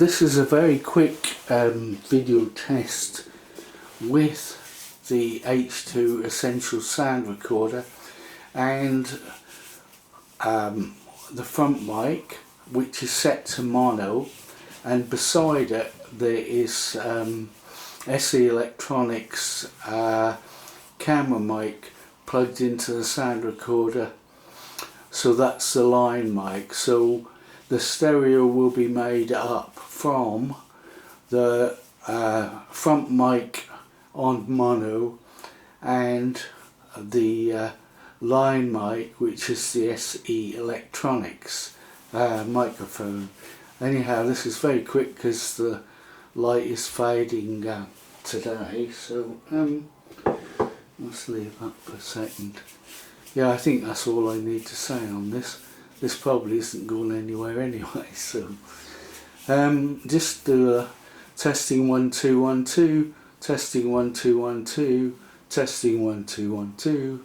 this is a very quick video test with the H2 Essential Sound Recorder and the front mic, which is set to mono, and beside it there is SE Electronics camera mic plugged into the sound recorder, so that's the line mic. So the stereo will be made up from the front mic on mono and the line mic, which is the SE Electronics microphone. Anyhow, this is very quick because the light is fading today, so let's leave that for a second. Yeah, I think that's all I need to say on this. This probably isn't going anywhere anyway, so just do a testing 1 2 1 2, testing 1 2 1 2, testing 1 2 1 2.